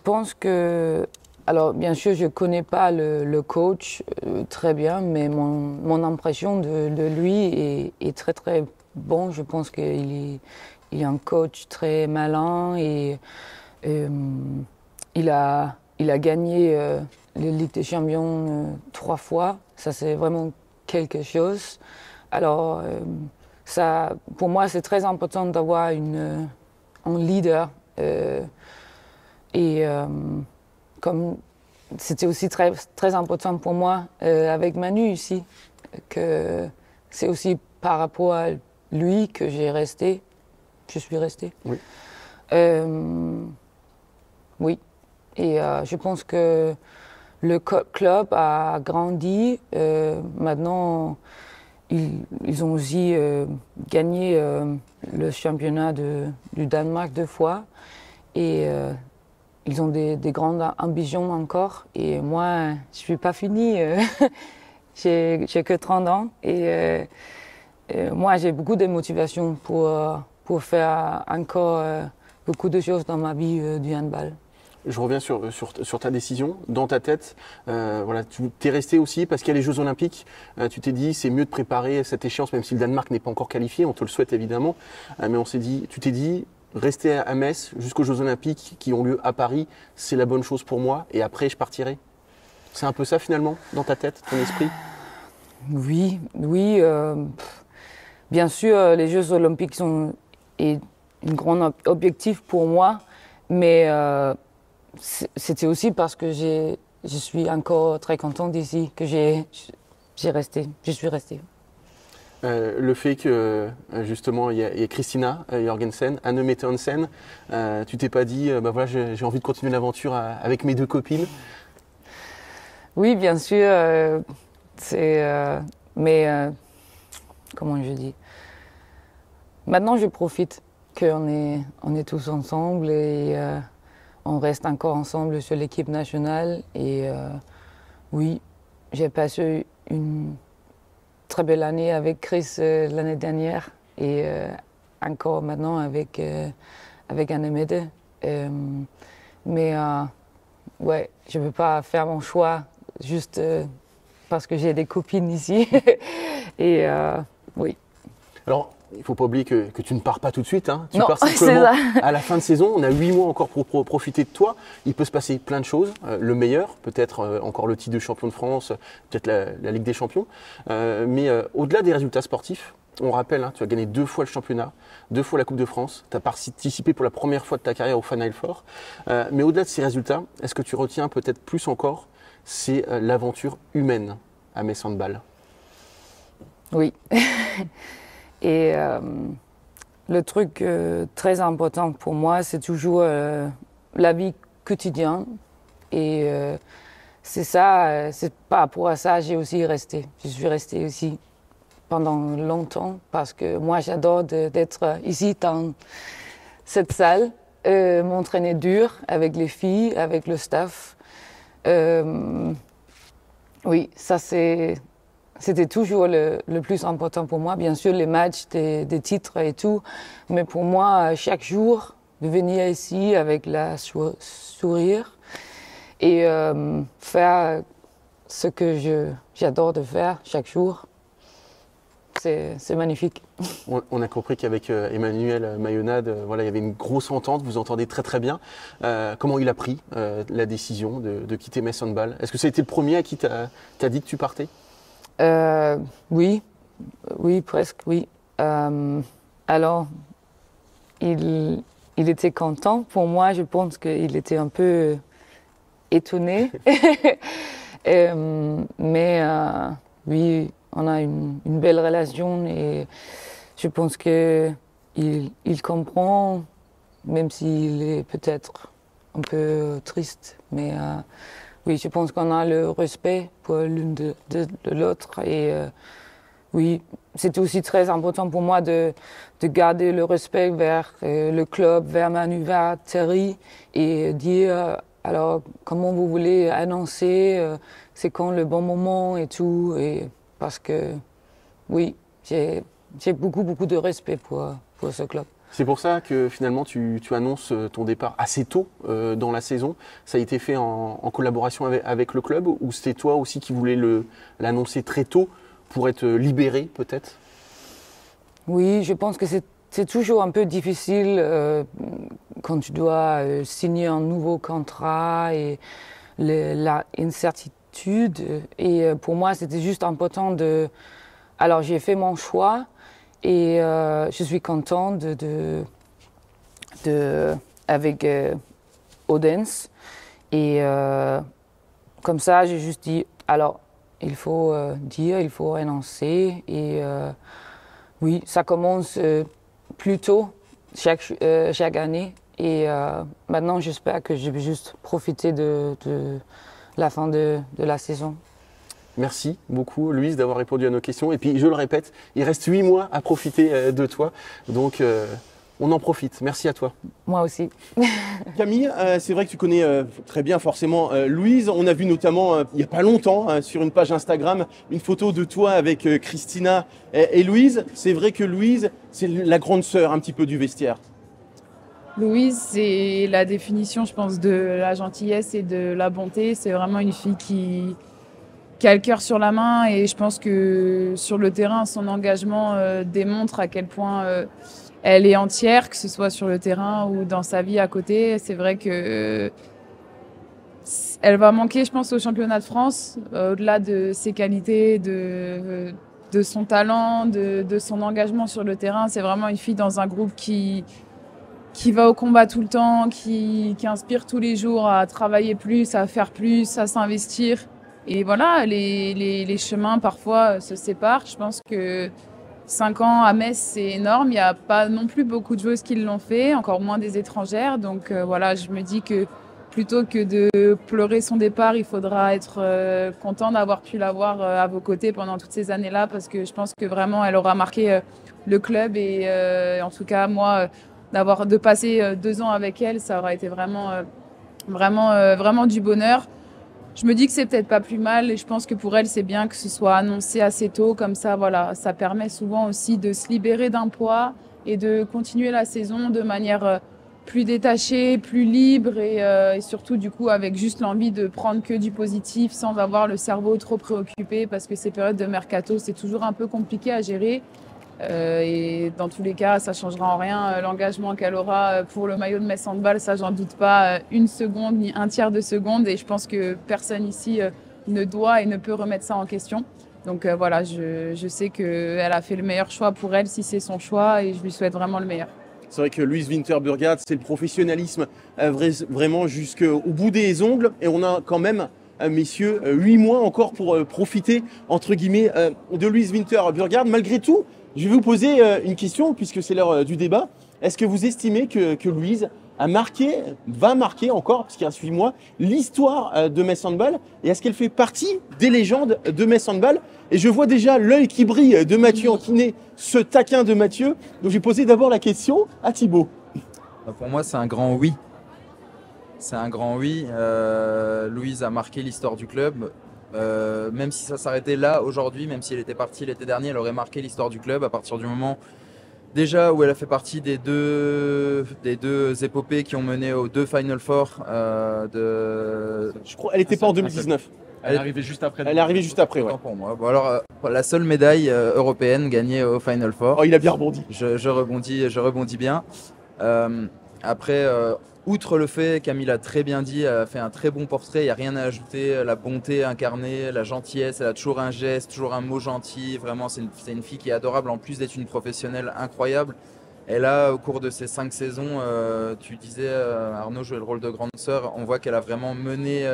pense que... Alors, bien sûr, je ne connais pas le coach très bien, mais mon impression de lui est très bon. Je pense qu'il est un coach très malin et il a gagné la Ligue des Champions 3 fois. Ça, c'est vraiment quelque chose. Alors, ça, pour moi, c'est très important d'avoir un leader. Comme c'était aussi très important pour moi avec Manu ici, que c'est aussi par rapport à lui que je suis restée. Oui. Oui. Et je pense que le club a grandi. Maintenant, ils ont aussi gagné le championnat du Danemark 2 fois. Et ils ont des grandes ambitions encore. Et moi, je ne suis pas finie. J'ai que 30 ans. Et moi, j'ai beaucoup de motivation pour faire encore beaucoup de choses dans ma vie du handball. Je reviens sur ta décision. Dans ta tête, voilà, tu t'es resté aussi parce qu'il y a les Jeux Olympiques. Tu t'es dit c'est mieux de préparer cette échéance, même si le Danemark n'est pas encore qualifié, on te le souhaite évidemment. Mais tu t'es dit rester à Metz jusqu'aux Jeux Olympiques qui ont lieu à Paris, c'est la bonne chose pour moi et après je partirai. C'est un peu ça finalement dans ta tête, ton esprit? Oui, oui. Bien sûr, les Jeux Olympiques sont un grand objectif pour moi, mais c'était aussi parce que je suis encore très contente ici que je suis restée. Le fait que justement il y a Christina Jorgensen, Anne Mette Hansen, tu t'es pas dit voilà, j'ai envie de continuer l'aventure avec mes 2 copines? Oui, bien sûr, mais comment je dis? Maintenant, je profite qu'on est tous ensemble et on reste encore ensemble sur l'équipe nationale. Et oui, j'ai passé une très belle année avec Chris l'année dernière et encore maintenant avec Anne-Mette. Mais ouais, je ne peux pas faire mon choix juste parce que j'ai des copines ici. Et oui. Alors, il ne faut pas oublier que tu ne pars pas tout de suite. Hein. Tu non, pars simplement à la fin de saison. On a 8 mois encore pour profiter de toi. Il peut se passer plein de choses. Le meilleur, peut-être encore le titre de champion de France, peut-être la Ligue des Champions. Mais au-delà des résultats sportifs, on rappelle, hein, tu as gagné 2 fois le championnat, 2 fois la Coupe de France. Tu as participé pour la première fois de ta carrière au Final Four. Mais au-delà de ces résultats, est-ce que tu retiens peut-être plus encore, c'est l'aventure humaine à Metz Handball? Oui. Et le truc très important pour moi, c'est toujours la vie quotidienne. Et c'est ça, c'est par rapport à ça, j'ai aussi resté. Je suis restée aussi pendant longtemps parce que moi, j'adore d'être ici dans cette salle, m'entraîner dur avec les filles, avec le staff. Oui, ça c'était toujours le plus important pour moi. Bien sûr, les matchs, des titres et tout. Mais pour moi, chaque jour, de venir ici avec la sourire et faire ce que j'adore de faire chaque jour, c'est magnifique. On a compris qu'avec Emmanuel Mayonade, voilà, il y avait une grosse entente, vous entendez très très bien. Comment il a pris la décision de quitter Metz Handball? Est-ce que ça a été le premier à qui t'as dit que tu partais? Oui, presque, oui. Alors, il était content. Pour moi, je pense qu'il était un peu étonné. Mais oui, on a une belle relation et je pense qu'il comprend, même s'il est peut-être un peu triste. Mais oui, je pense qu'on a le respect pour l'une de l'autre. Et oui, c'est aussi très important pour moi de garder le respect vers le club, vers Manu, vers Thierry et dire alors comment vous voulez annoncer, c'est quand le bon moment et tout. Et parce que oui, j'ai beaucoup de respect pour ce club. C'est pour ça que finalement tu annonces ton départ assez tôt dans la saison. Ça a été fait en collaboration avec le club ou c'était toi aussi qui voulais l'annoncer très tôt pour être libéré peut-être? Oui, je pense que c'est toujours un peu difficile quand tu dois signer un nouveau contrat et l'incertitude. Et pour moi, c'était juste important de... Alors j'ai fait mon choix. Et je suis contente avec Odense. Et comme ça, j'ai juste dit, alors, il faut il faut annoncer. Et oui, ça commence plus tôt chaque année. Et maintenant, j'espère que je vais juste profiter de la fin de la saison. Merci beaucoup, Louise, d'avoir répondu à nos questions. Et puis, je le répète, il reste 8 mois à profiter de toi. Donc, on en profite. Merci à toi. Moi aussi. Camille, c'est vrai que tu connais très bien forcément Louise. On a vu notamment, il n'y a pas longtemps, sur une page Instagram, une photo de toi avec Christina et Louise. C'est vrai que Louise, c'est la grande sœur un petit peu du vestiaire. Louise, c'est la définition, je pense, de la gentillesse et de la bonté. C'est vraiment une fille qui a le cœur sur la main et je pense que sur le terrain, son engagement démontre à quel point elle est entière, que ce soit sur le terrain ou dans sa vie à côté. C'est vrai que elle va manquer, je pense, au championnat de France, au-delà de ses qualités, de son talent, de son engagement sur le terrain. C'est vraiment une fille dans un groupe qui va au combat tout le temps, qui inspire tous les jours à travailler plus, à faire plus, à s'investir. Et voilà, les chemins parfois se séparent. Je pense que 5 ans à Metz, c'est énorme. Il n'y a pas non plus beaucoup de joueuses qui l'ont fait, encore moins des étrangères. Donc voilà, je me dis que plutôt que de pleurer son départ, il faudra être content d'avoir pu l'avoir à vos côtés pendant toutes ces années-là, parce que je pense que vraiment, elle aura marqué le club. Et en tout cas, moi, de passer 2 ans avec elle, ça aura été vraiment du bonheur. Je me dis que c'est peut-être pas plus mal et je pense que pour elle, c'est bien que ce soit annoncé assez tôt. Comme ça, voilà, ça permet souvent aussi de se libérer d'un poids et de continuer la saison de manière plus détachée, plus libre et surtout du coup avec juste l'envie de prendre que du positif sans avoir le cerveau trop préoccupé, parce que ces périodes de mercato, c'est toujours un peu compliqué à gérer. Et dans tous les cas, ça ne changera en rien l'engagement qu'elle aura pour le maillot de Metz Handball. Ça, j'en doute pas une seconde ni un tiers de seconde. Et je pense que personne ici ne doit et ne peut remettre ça en question. Donc voilà, je sais qu'elle a fait le meilleur choix pour elle si c'est son choix et je lui souhaite vraiment le meilleur. C'est vrai que Louise Winter-Burgard, c'est le professionnalisme vraiment jusqu'au bout des ongles. Et on a quand même, messieurs, 8 mois encore pour profiter, entre guillemets, de Louise Winter-Burgard. Malgré tout, je vais vous poser une question, puisque c'est l'heure du débat. Est-ce que vous estimez que Louise va marquer encore, parce qu'il reste 8 mois, l'histoire de Metz Handball? Et est-ce qu'elle fait partie des légendes de Metz Handball? Et je vois déjà l'œil qui brille de Mathieu Anquinet, ce taquin de Mathieu. Donc j'ai posé d'abord la question à Thibaut. Pour moi, c'est un grand oui. C'est un grand oui. Louise a marqué l'histoire du club. Même si ça s'arrêtait là aujourd'hui, même si elle était partie l'été dernier, elle aurait marqué l'histoire du club à partir du moment déjà où elle a fait partie des deux épopées qui ont mené aux 2 Final Four. Je crois qu'elle n'était pas en 2019. Elle est arrivée juste après. Elle est arrivée juste après, ouais. Pour moi. Bon, alors, la seule médaille européenne gagnée au Final Four. Oh, il a bien rebondi. Je rebondis bien. Après, outre le fait, Camille l'a très bien dit, elle a fait un très bon portrait, il n'y a rien à ajouter, la bonté incarnée, la gentillesse, elle a toujours un geste, toujours un mot gentil, vraiment c'est une fille qui est adorable, en plus d'être une professionnelle incroyable. Elle a, au cours de ces 5 saisons, tu disais, Arnaud jouait le rôle de grande sœur, on voit qu'elle a vraiment mené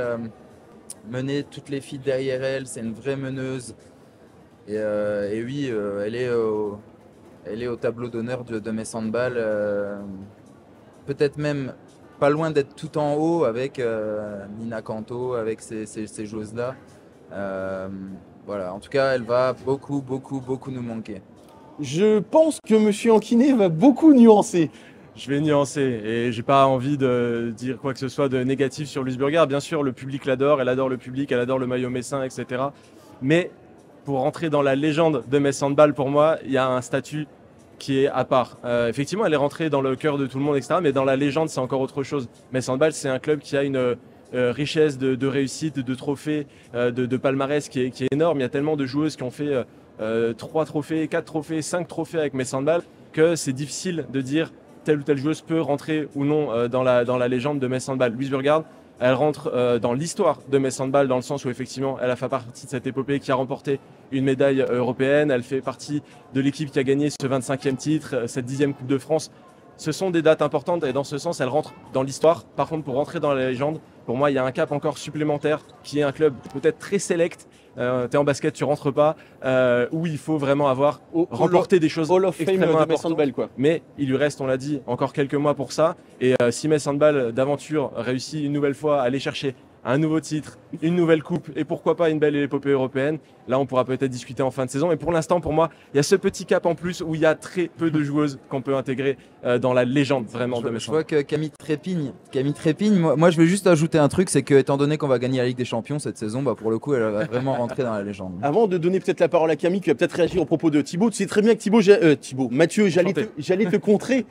toutes les filles derrière elle, c'est une vraie meneuse. Et oui, elle est au tableau d'honneur de Metz Handball, peut-être même pas loin d'être tout en haut avec Nina Canto, avec ces joueuses-là. Voilà, en tout cas, elle va beaucoup nous manquer. Je pense que M. Anquinet va beaucoup nuancer. Je vais nuancer et j'ai pas envie de dire quoi que ce soit de négatif sur Louise Burgard. Bien sûr, le public l'adore, elle adore le public, elle adore le maillot messin, etc. Mais pour rentrer dans la légende de Metz Handball, pour moi, il y a un statut qui est à part. Effectivement, elle est rentrée dans le cœur de tout le monde, etc. Mais dans la légende, c'est encore autre chose. Metz Handball, c'est un club qui a une richesse de réussite, de trophées, de palmarès qui est énorme. Il y a tellement de joueuses qui ont fait 3 trophées, 4 trophées, 5 trophées avec Metz Handball que c'est difficile de dire telle ou telle joueuse peut rentrer ou non dans la légende de Metz Handball. Louise Burgard, elle rentre dans l'histoire de Metz Handball dans le sens où effectivement elle a fait partie de cette épopée qui a remporté une médaille européenne, elle fait partie de l'équipe qui a gagné ce 25e titre, cette 10e Coupe de France. Ce sont des dates importantes et dans ce sens elle rentre dans l'histoire. Par contre, pour rentrer dans la légende, pour moi il y a un cap encore supplémentaire qui est un club peut-être très select. T'es en basket, tu rentres pas, où il faut vraiment avoir remporté des choses Hall of Fame extrêmement de Metz importantes. Handball, quoi. Mais il lui reste, on l'a dit, encore quelques mois pour ça. Et si Metz Handball d'aventure réussit une nouvelle fois à aller chercher un nouveau titre, une nouvelle coupe et pourquoi pas une belle épopée européenne. Là, on pourra peut-être discuter en fin de saison. Mais pour l'instant, pour moi, il y a ce petit cap en plus où il y a très peu de joueuses qu'on peut intégrer dans la légende vraiment de Je vois que Camille trépigne. Moi, je veux juste ajouter un truc, c'est que étant donné qu'on va gagner la Ligue des Champions cette saison, bah, pour le coup, elle va vraiment rentrer dans la légende. Avant de donner peut-être la parole à Camille, qui va peut-être réagir au propos de Thibaut, tu sais très bien que Mathieu, j'allais te contrer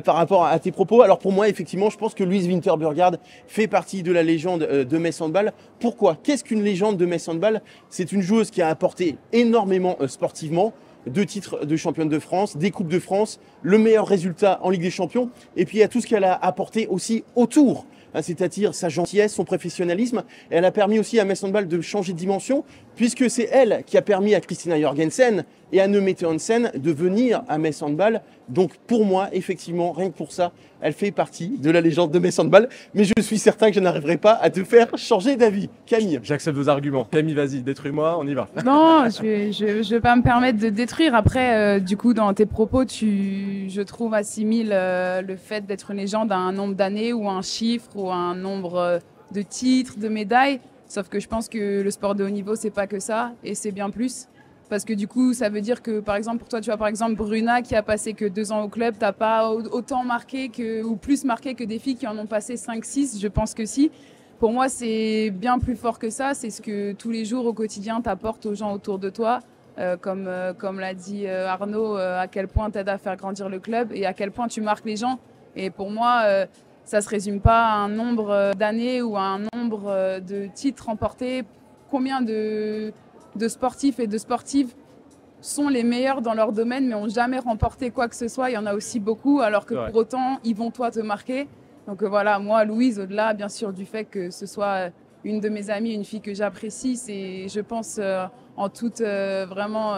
par rapport à tes propos. Alors pour moi, effectivement, je pense que Louise Winter-Burgard fait partie de la légende de Metz Handball. Pourquoi? Qu'est-ce qu'une légende de Metz Handball? C'est une joueuse qui a apporté énormément sportivement, 2 titres de championne de France, des Coupes de France, le meilleur résultat en Ligue des Champions, et puis il y a tout ce qu'elle a apporté aussi autour, c'est-à-dire sa gentillesse, son professionnalisme. Et elle a permis aussi à Metz Handball de changer de dimension, puisque c'est elle qui a permis à Christina Jorgensen et à Nemete Hansen de venir à Metz Handball. Donc pour moi, effectivement, rien que pour ça, elle fait partie de la légende de Metz Handball. Mais je suis certain que je n'arriverai pas à te faire changer d'avis. Camille. J'accepte vos arguments. Camille, vas-y, détruis-moi, on y va. Non, je vais pas me permettre de détruire. Après, du coup, dans tes propos, je trouve, assimile le fait d'être une légende à un nombre d'années ou un chiffre ou un nombre de titres, de médailles. Sauf que je pense que le sport de haut niveau, c'est pas que ça, et c'est bien plus. Parce que du coup, ça veut dire que, par exemple, pour toi, tu vois, par exemple, Bruna, qui a passé que 2 ans au club, t'as pas autant marqué ou plus marqué que des filles qui en ont passé 5-6, je pense que si. Pour moi, c'est bien plus fort que ça. C'est ce que tous les jours, au quotidien, t'apportes aux gens autour de toi. Comme l'a dit Arnaud, à quel point t'aides à faire grandir le club et à quel point tu marques les gens. Et pour moi, ça se résume pas à un nombre d'années ou à un nombre de titres remportés. Combien de sportifs et de sportives sont les meilleurs dans leur domaine mais n'ont jamais remporté quoi que ce soit. Il y en a aussi beaucoup, alors que pour autant, ils vont toi te marquer. Donc voilà, moi, Louise, au-delà bien sûr du fait que ce soit une de mes amies, une fille que j'apprécie, c'est, je pense, en toute vraiment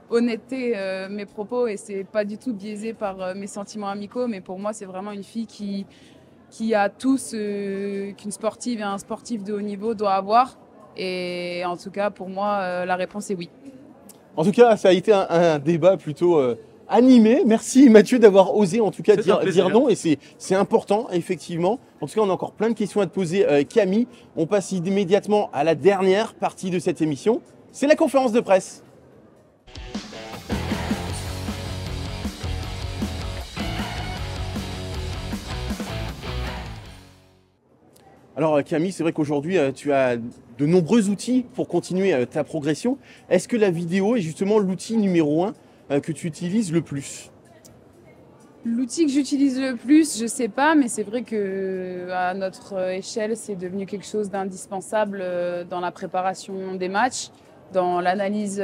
honnêteté mes propos, et c'est pas du tout biaisé par mes sentiments amicaux, mais pour moi, c'est vraiment une fille qui a tout ce qu'une sportive et un sportif de haut niveau doit avoir. Et en tout cas, pour moi, la réponse est oui. En tout cas, ça a été un débat plutôt animé. Merci Mathieu d'avoir osé en tout cas dire non. Et c'est important, effectivement. En tout cas, on a encore plein de questions à te poser, Camille. On passe immédiatement à la dernière partie de cette émission. C'est la conférence de presse. Alors Camille, c'est vrai qu'aujourd'hui, tu as de nombreux outils pour continuer ta progression. Est-ce que la vidéo est justement l'outil numéro 1 que tu utilises le plus? L'outil que j'utilise le plus, je sais pas, mais c'est vrai que à notre échelle, c'est devenu quelque chose d'indispensable dans la préparation des matchs, dans l'analyse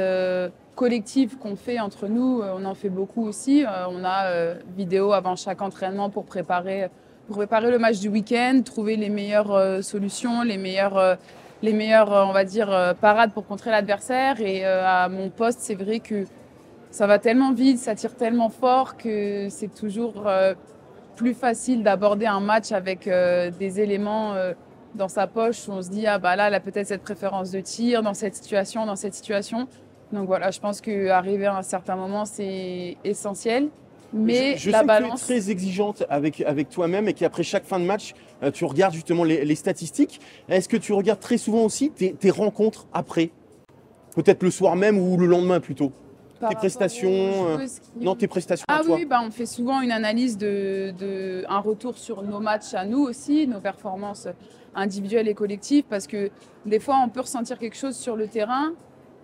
collective qu'on fait entre nous. On en fait beaucoup aussi. On a vidéo avant chaque entraînement pour préparer le match du week-end, trouver les meilleures solutions, les meilleures, on va dire, parades pour contrer l'adversaire. Et à mon poste, c'est vrai que ça va tellement vite, ça tire tellement fort que c'est toujours plus facile d'aborder un match avec des éléments dans sa poche où on se dit ah bah là, elle a peut-être cette préférence de tir dans cette situation, dans cette situation. Donc voilà, je pense qu'arriver à un certain moment, c'est essentiel. Mais je la sais balance... que tu es très exigeante avec toi-même et qu'après chaque fin de match, tu regardes justement les statistiques. Est-ce que tu regardes très souvent aussi tes rencontres après? Peut-être le soir même ou le lendemain plutôt? Tes prestations, tes prestations à toi. Oui, bah, on fait souvent une analyse un retour sur nos matchs à nous aussi, nos performances individuelles et collectives, parce que des fois, on peut ressentir quelque chose sur le terrain,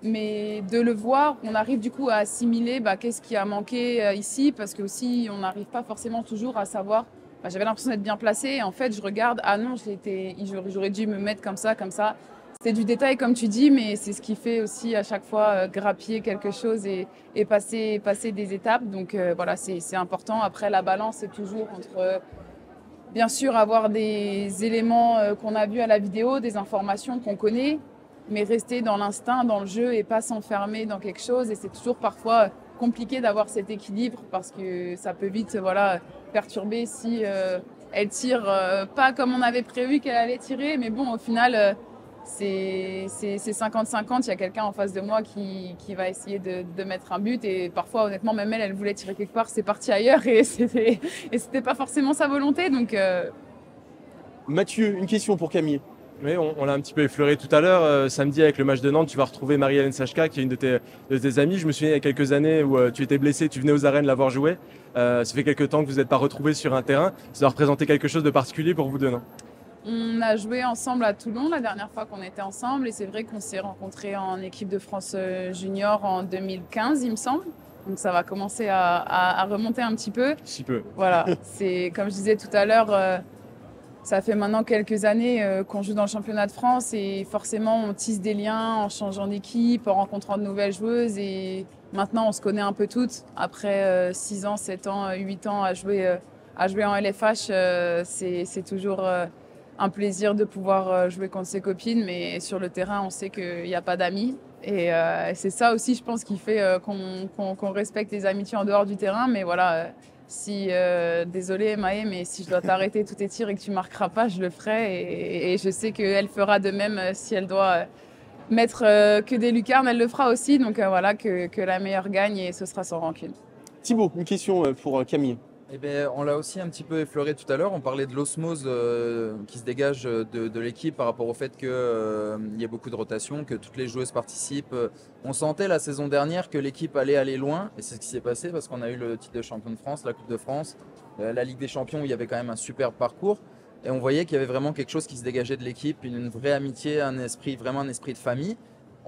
mais de le voir, on arrive du coup à assimiler qu'est-ce qui a manqué ici, parce que aussi, on n'arrive pas forcément toujours à savoir. J'avais l'impression d'être bien placée, et en fait, je regarde, ah non, j'aurais dû me mettre comme ça, comme ça. C'est du détail comme tu dis, mais c'est ce qui fait aussi à chaque fois grappiller quelque chose et passer des étapes. Donc voilà, c'est important. Après, la balance, c'est toujours entre, bien sûr, avoir des éléments qu'on a vus à la vidéo, des informations qu'on connaît, mais rester dans l'instinct, dans le jeu et pas s'enfermer dans quelque chose. Et c'est toujours parfois compliqué d'avoir cet équilibre parce que ça peut vite perturber si elle tire pas comme on avait prévu qu'elle allait tirer. Mais bon, au final... c'est 50-50, il y a quelqu'un en face de moi qui va essayer de mettre un but et parfois honnêtement même elle voulait tirer quelque part, c'est parti ailleurs et c'était pas forcément sa volonté. Donc Mathieu, une question pour Camille. Oui, on l'a un petit peu effleuré tout à l'heure. Samedi, avec le match de Nantes, tu vas retrouver Marie-Hélène Sachka, qui est une de tes amies. Je me souviens, il y a quelques années où tu étais blessée, tu venais aux arènes la voir jouer. Ça fait quelques temps que vous n'êtes pas retrouvés sur un terrain. Ça doit représenter quelque chose de particulier pour vous deux, non? On a joué ensemble à Toulon la dernière fois qu'on était ensemble et c'est vrai qu'on s'est rencontrés en équipe de France junior en 2015, il me semble. Donc ça va commencer à remonter un petit peu. Si peu. Voilà, c'est comme je disais tout à l'heure, ça fait maintenant quelques années qu'on joue dans le championnat de France et forcément on tisse des liens en changeant d'équipe, en rencontrant de nouvelles joueuses et maintenant on se connaît un peu toutes. Après 6 ans, 7 ans, 8 ans à jouer en LFH, c'est toujours un plaisir de pouvoir jouer contre ses copines, mais sur le terrain on sait qu'il n'y a pas d'amis. Et c'est ça aussi, je pense, qui fait qu'on respecte les amitiés en dehors du terrain. Mais voilà, désolée Maë, mais si je dois t'arrêter tous tes tirs et que tu marqueras pas, je le ferai. Et je sais qu'elle fera de même si elle doit mettre que des lucarnes, elle le fera aussi. Donc voilà, que la meilleure gagne et ce sera sans rancune. Thibaut, une question pour Camille. Eh bien, on l'a aussi un petit peu effleuré tout à l'heure. On parlait de l'osmose qui se dégage de l'équipe par rapport au fait qu'il y ait beaucoup de rotation, que toutes les joueuses participent. On sentait la saison dernière que l'équipe allait aller loin, et c'est ce qui s'est passé parce qu'on a eu le titre de champion de France, la Coupe de France, la Ligue des Champions où il y avait quand même un super parcours. Et on voyait qu'il y avait vraiment quelque chose qui se dégageait de l'équipe, une vraie amitié, vraiment un esprit de famille.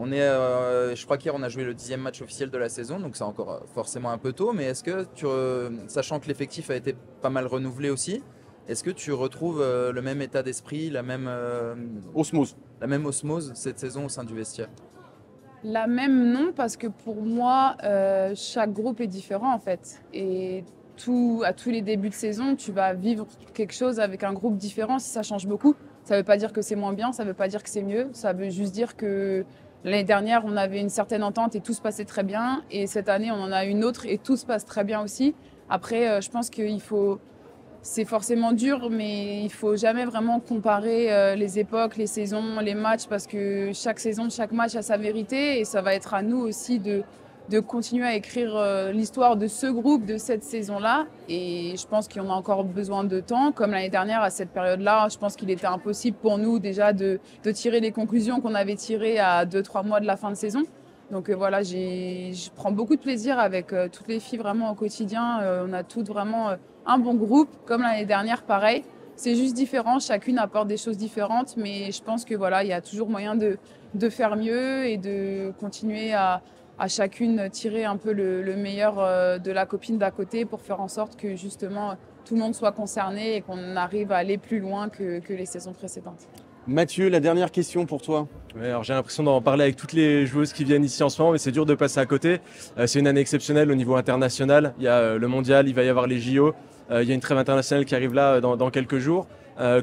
Je crois qu'hier on a joué le 10e match officiel de la saison, donc c'est encore forcément un peu tôt, mais est-ce que, sachant que l'effectif a été pas mal renouvelé aussi, est-ce que tu retrouves le même état d'esprit, la même osmose cette saison au sein du vestiaire? La même non, parce que pour moi, chaque groupe est différent en fait. Et à tous les débuts de saison, tu vas vivre quelque chose avec un groupe différent si ça change beaucoup. Ça ne veut pas dire que c'est moins bien, ça ne veut pas dire que c'est mieux, ça veut juste dire que l'année dernière, on avait une certaine entente et tout se passait très bien. Et cette année, on en a une autre et tout se passe très bien aussi. Après, je pense qu'il faut... C'est forcément dur, mais il faut jamais vraiment comparer les époques, les saisons, les matchs, parce que chaque saison, chaque match a sa vérité. Et ça va être à nous aussi de continuer à écrire l'histoire de ce groupe, de cette saison-là. Et je pense qu'on a encore besoin de temps. Comme l'année dernière, à cette période-là, je pense qu'il était impossible pour nous déjà de tirer les conclusions qu'on avait tirées à 2-3 mois de la fin de saison. Donc voilà, je prends beaucoup de plaisir avec toutes les filles vraiment au quotidien. On a toutes vraiment un bon groupe, comme l'année dernière, pareil. C'est juste différent, chacune apporte des choses différentes, mais je pense que voilà, il y a toujours moyen de faire mieux et de continuer à chacune tirer un peu le meilleur de la copine d'à côté pour faire en sorte que justement tout le monde soit concerné et qu'on arrive à aller plus loin que les saisons précédentes. Mathieu, la dernière question pour toi. Ouais, alors j'ai l'impression d'en parler avec toutes les joueuses qui viennent ici en ce moment, mais c'est dur de passer à côté. C'est une année exceptionnelle au niveau international. Il y a le mondial, il va y avoir les JO. Il y a une trêve internationale qui arrive là dans quelques jours.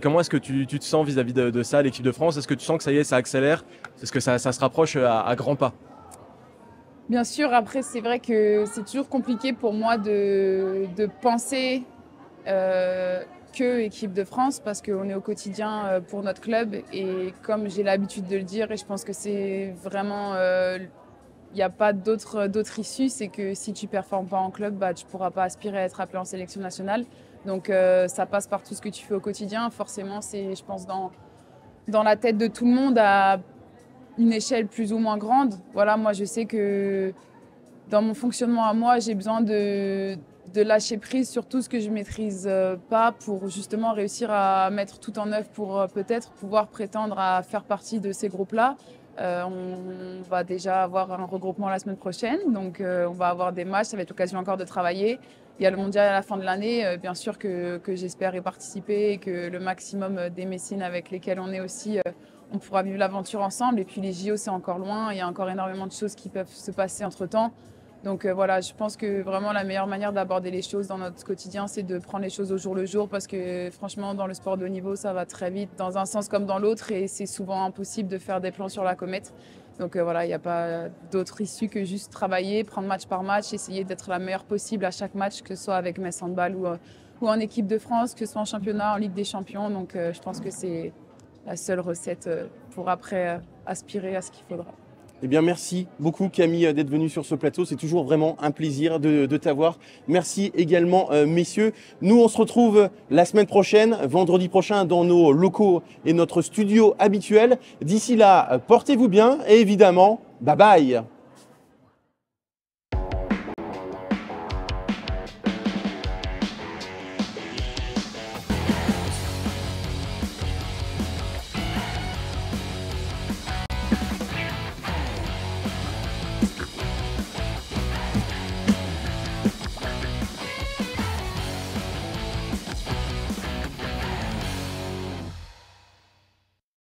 Comment est-ce que tu te sens vis-à-vis de ça, l'équipe de France? Est-ce que tu sens que ça y est, ça accélère? Est-ce que ça se rapproche à grands pas? Bien sûr, après c'est vrai que c'est toujours compliqué pour moi de penser que équipe de France parce qu'on est au quotidien pour notre club et comme j'ai l'habitude de le dire et je pense que c'est vraiment il n'y a pas d'autre issue, c'est que si tu ne performes pas en club, bah, tu ne pourras pas aspirer à être appelé en sélection nationale. Donc ça passe par tout ce que tu fais au quotidien. Forcément, c'est, je pense, dans la tête de tout le monde à une échelle plus ou moins grande. Voilà, moi, je sais que dans mon fonctionnement à moi, j'ai besoin de lâcher prise sur tout ce que je ne maîtrise pas pour justement réussir à mettre tout en œuvre pour peut-être pouvoir prétendre à faire partie de ces groupes-là. On va déjà avoir un regroupement la semaine prochaine, donc on va avoir des matchs, ça va être l'occasion encore de travailler. Il y a le mondial à la fin de l'année, bien sûr que j'espère y participer et que le maximum des Messines avec lesquelles on est aussi, on pourra vivre l'aventure ensemble. Et puis les JO, c'est encore loin, il y a encore énormément de choses qui peuvent se passer entre-temps. Donc voilà, je pense que vraiment la meilleure manière d'aborder les choses dans notre quotidien, c'est de prendre les choses au jour le jour parce que franchement, dans le sport de haut niveau, ça va très vite dans un sens comme dans l'autre et c'est souvent impossible de faire des plans sur la comète. Donc voilà, il n'y a pas d'autre issue que juste travailler, prendre match par match, essayer d'être la meilleure possible à chaque match, que ce soit avec Metz Handball ou en équipe de France, que ce soit en championnat, en Ligue des Champions. Donc je pense que c'est la seule recette pour après aspirer à ce qu'il faudra. Eh bien, merci beaucoup Camille d'être venue sur ce plateau. C'est toujours vraiment un plaisir de t'avoir. Merci également messieurs. Nous, on se retrouve la semaine prochaine, vendredi prochain, dans nos locaux et notre studio habituel. D'ici là, portez-vous bien et évidemment, bye bye.